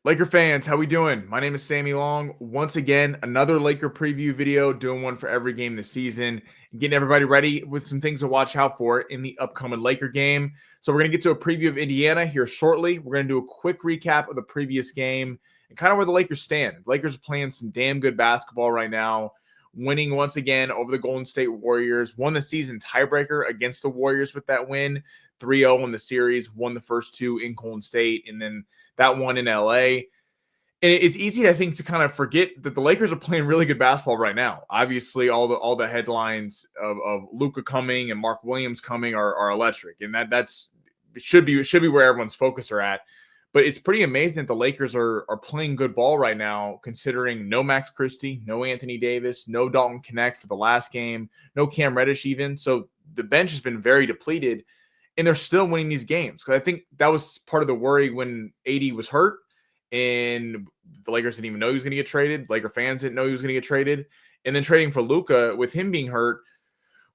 Laker fans, how we doing? My name is Sammy Long. Once again, another Laker preview video, doing one for every game this season, getting everybody ready with some things to watch out for in the upcoming Laker game. So we're going to get to a preview of Indiana here shortly. We're going to do a quick recap of the previous game and kind of where the Lakers stand. The Lakers are playing some damn good basketball right now, winning once again over the Golden State Warriors, won the season tiebreaker against the Warriors with that win, 3-0 in the series, won the first two in Golden State, and then that one in LA. And it's easy, I think, to kind of forget that the Lakers are playing really good basketball right now. Obviously, all the headlines of Luka coming and Mark Williams coming are electric, and that's it should be where everyone's focus are at. But it's pretty amazing that the Lakers are playing good ball right now, considering no Max Christie, no Anthony Davis, no Dalton Knecht for the last game, no Cam Reddish even. So the bench has been very depleted, and they're still winning these games. Because I think that was part of the worry when AD was hurt, and the Lakers didn't even know he was going to get traded. Laker fans didn't know he was going to get traded. And then trading for Luka with him being hurt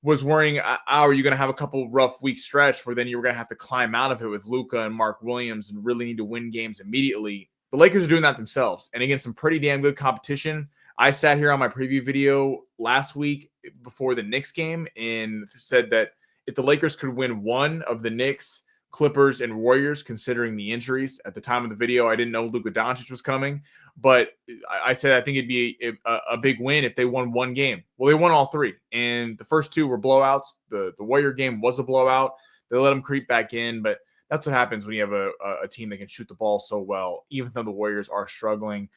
was worrying, are you going to have a couple rough week stretch where then you were going to have to climb out of it with Luka and Mark Williams and really need to win games immediately? The Lakers are doing that themselves. And against some pretty damn good competition, I sat here on my preview video last week before the Knicks game and said that if the Lakers could win one of the Knicks, Clippers, and Warriors, considering the injuries at the time of the video, I didn't know Luka Doncic was coming, but I said I think it'd be a big win if they won one game. Well, they won all three, and the first two were blowouts. The Warrior game was a blowout. They let them creep back in, but that's what happens when you have a team that can shoot the ball so well, even though the Warriors are struggling.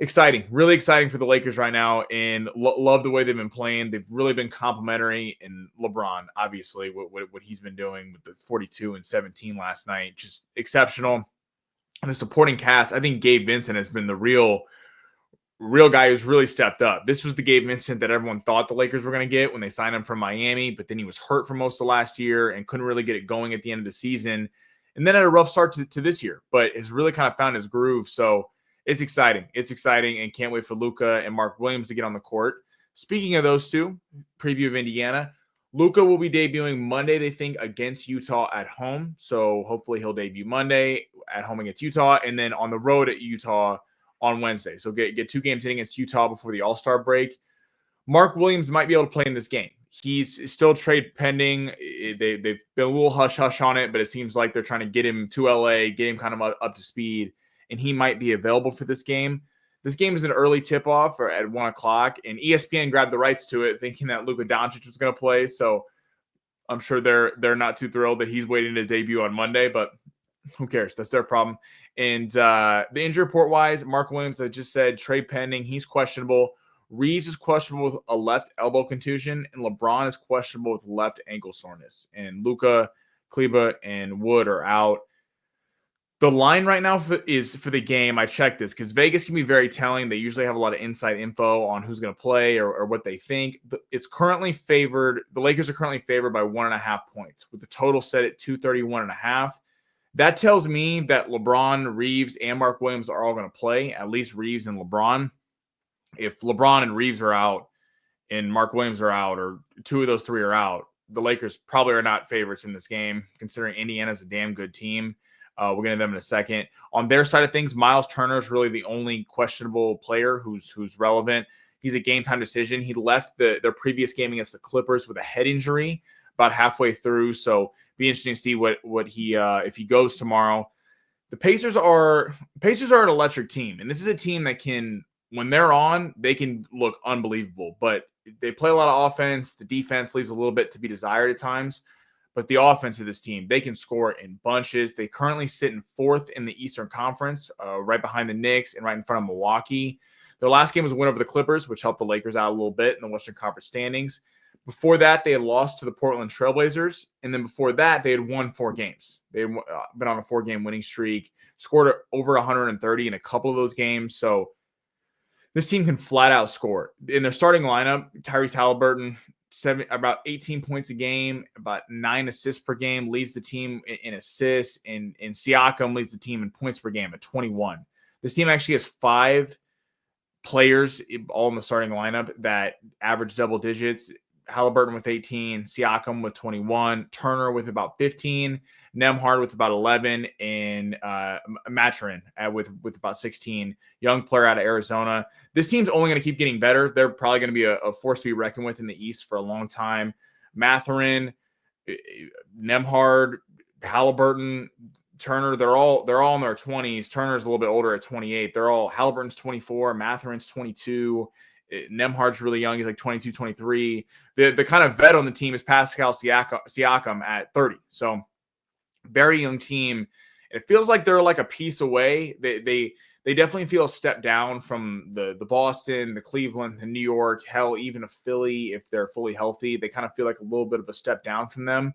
Exciting, really exciting for the Lakers right now, and love the way they've been playing. They've really been complimentary, and LeBron, obviously, what he's been doing with the 42 and 17 last night, just exceptional. And the supporting cast, I think Gabe Vincent has been the real guy who's really stepped up. This was the Gabe Vincent that everyone thought the Lakers were going to get when they signed him from Miami, but then he was hurt for most of last year and couldn't really get it going at the end of the season, and then had a rough start to this year, but has really kind of found his groove. So it's exciting. It's exciting, and can't wait for Luka and Mark Williams to get on the court. Speaking of those two, preview of Indiana, Luka will be debuting Monday, they think, against Utah at home. So hopefully he'll debut Monday at home against Utah, and then on the road at Utah on Wednesday. So get two games in against Utah before the All-Star break. Mark Williams might be able to play in this game. He's still trade pending. They've been a little hush-hush on it, but it seems like they're trying to get him to LA, get him kind of up to speed, and he might be available for this game. This game is an early tip-off or at 1 o'clock, and ESPN grabbed the rights to it, thinking that Luka Doncic was going to play. So I'm sure they're not too thrilled that he's waiting to debut on Monday, but who cares? That's their problem. And the injury report-wise, Mark Williams, I just said, trade pending. He's questionable. Reeves is questionable with a left elbow contusion, and LeBron is questionable with left ankle soreness. And Luka, Kleba, and Wood are out. The line right now is for the game. I checked this because Vegas can be very telling. They usually have a lot of inside info on who's going to play or what they think. It's currently favored. The Lakers are currently favored by 1.5 points, with the total set at 231.5. That tells me that LeBron, Reeves, and Mark Williams are all going to play, at least Reeves and LeBron. If LeBron and Reeves are out and Mark Williams are out, or two of those three are out, the Lakers probably are not favorites in this game, considering Indiana's a damn good team. We'll get into them in a second. On their side of things, Miles Turner is really the only questionable player who's relevant. He's a game-time decision. He left their previous game against the Clippers with a head injury about halfway through, so be interesting to see what he if he goes tomorrow. The Pacers are an electric team, and this is a team that can, when they're on, they can look unbelievable. But they play a lot of offense. The defense leaves a little bit to be desired at times. But the offense of this team, they can score in bunches. They currently sit in 4th in the Eastern Conference, right behind the Knicks and right in front of Milwaukee. Their last game was a win over the Clippers, which helped the Lakers out a little bit in the Western Conference standings. Before that, they had lost to the Portland Trailblazers. And then before that, they had won 4 games. They had been on a 4-game winning streak, scored over 130 in a couple of those games. So this team can flat out score. In their starting lineup, Tyrese Haliburton, about 18 points a game, about 9 assists per game, leads the team in assists, and Siakam leads the team in points per game at 21. This team actually has 5 players all in the starting lineup that average double digits. Haliburton with 18, Siakam with 21, Turner with about 15, Nembhard with about 11, and Mathurin with about 16. Young player out of Arizona. This team's only going to keep getting better. They're probably going to be a force to be reckoned with in the East for a long time. Mathurin, Nembhard, Haliburton, Turner, they're all in their 20s. Turner's a little bit older at 28. Haliburton's 24, Mathurin's 22. Nembhard's really young. He's like 22, 23. The kind of vet on the team is Pascal Siakam at 30. So very young team. It feels like they're like a piece away. They definitely feel a step down from the Boston, the Cleveland, the New York, hell, even a Philly if they're fully healthy. They kind of feel like a little bit of a step down from them.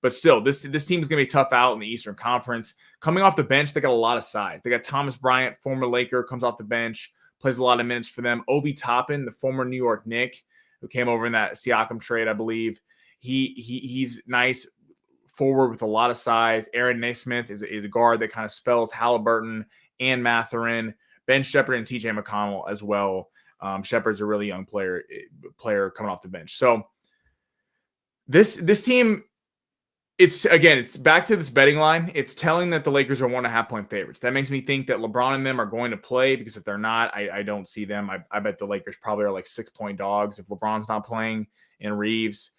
But still, this team is going to be tough out in the Eastern Conference. Coming off the bench, they got a lot of size. They got Thomas Bryant, former Laker, comes off the bench, plays a lot of minutes for them. Obi Toppin, the former New York Knick, who came over in that Siakam trade, I believe. He's nice forward with a lot of size. Aaron Naismith is a guard that kind of spells Haliburton and Mathurin. Ben Shepherd and TJ McConnell as well. Shepherd's a really young player coming off the bench. So this team, it's back to this betting line. It's telling that the Lakers are 1.5 point favorites. That makes me think that LeBron and them are going to play, because if they're not, I don't see them. I bet the Lakers probably are like 6-point dogs if LeBron's not playing and Reeves.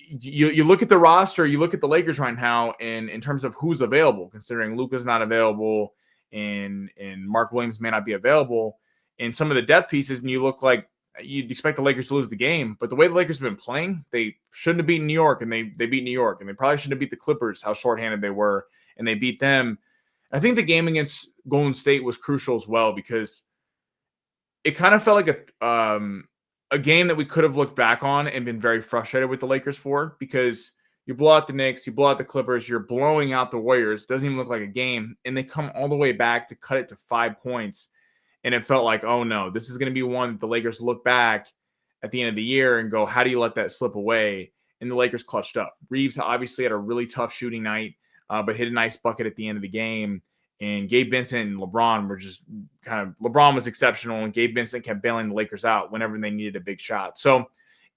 You look at the roster, you look at the Lakers right now, and in terms of who's available, considering Luka's not available and Mark Williams may not be available, and some of the depth pieces, and you look like you'd expect the Lakers to lose the game. But the way the Lakers have been playing, they shouldn't have beaten New York, and they beat New York, and they probably shouldn't have beat the Clippers, how shorthanded they were, and they beat them. I think the game against Golden State was crucial as well, because it kind of felt like a game that we could have looked back on and been very frustrated with the Lakers for, because you blow out the Knicks, you blow out the Clippers, you're blowing out the Warriors. It doesn't even look like a game, and they come all the way back to cut it to 5 points. And it felt like, oh no, this is going to be one that the Lakers look back at the end of the year and go, how do you let that slip away? And the Lakers clutched up. Reeves obviously had a really tough shooting night, but hit a nice bucket at the end of the game. And Gabe Vincent and LeBron were just LeBron was exceptional, and Gabe Vincent kept bailing the Lakers out whenever they needed a big shot. So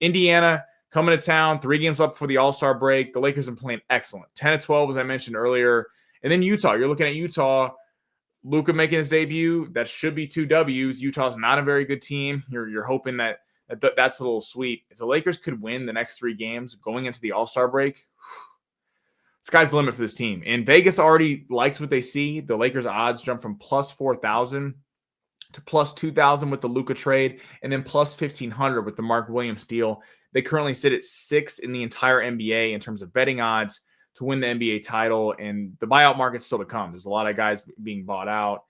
Indiana coming to town, 3 games up for the All-Star break. The Lakers have been playing excellent. 10-12, as I mentioned earlier. And then Utah. You're looking at Utah. Luka making his debut, that should be 2 W's. Utah's not a very good team. You're hoping that's a little sweet. If the Lakers could win the next 3 games going into the All-Star break, sky's the limit for this team. And Vegas already likes what they see. The Lakers' odds jump from plus 4,000 to plus 2,000 with the Luka trade, and then plus 1,500 with the Mark Williams deal. They currently sit at 6 in the entire NBA in terms of betting odds to win the NBA title, and the buyout market's still to come. There's a lot of guys being bought out,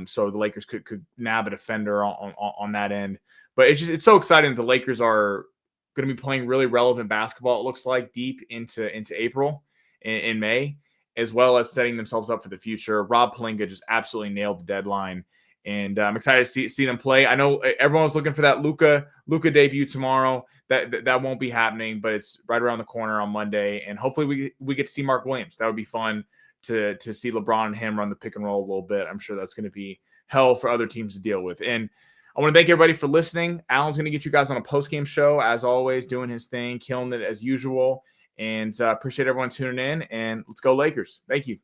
so the Lakers could nab a defender on that end. But it's so exciting that the Lakers are going to be playing really relevant basketball, it looks like, deep into April in May, as well as setting themselves up for the future. Rob Pelinka just absolutely nailed the deadline, and I'm excited to see them play. I know everyone's looking for that Luka debut tomorrow. That won't be happening, but it's right around the corner on Monday, and hopefully we get to see Mark Williams. That would be fun to see LeBron and him run the pick and roll a little bit. I'm sure that's going to be hell for other teams to deal with. And I want to thank everybody for listening. Alan's going to get you guys on a post-game show, as always, doing his thing, killing it as usual. And appreciate everyone tuning in, and let's go Lakers. Thank you.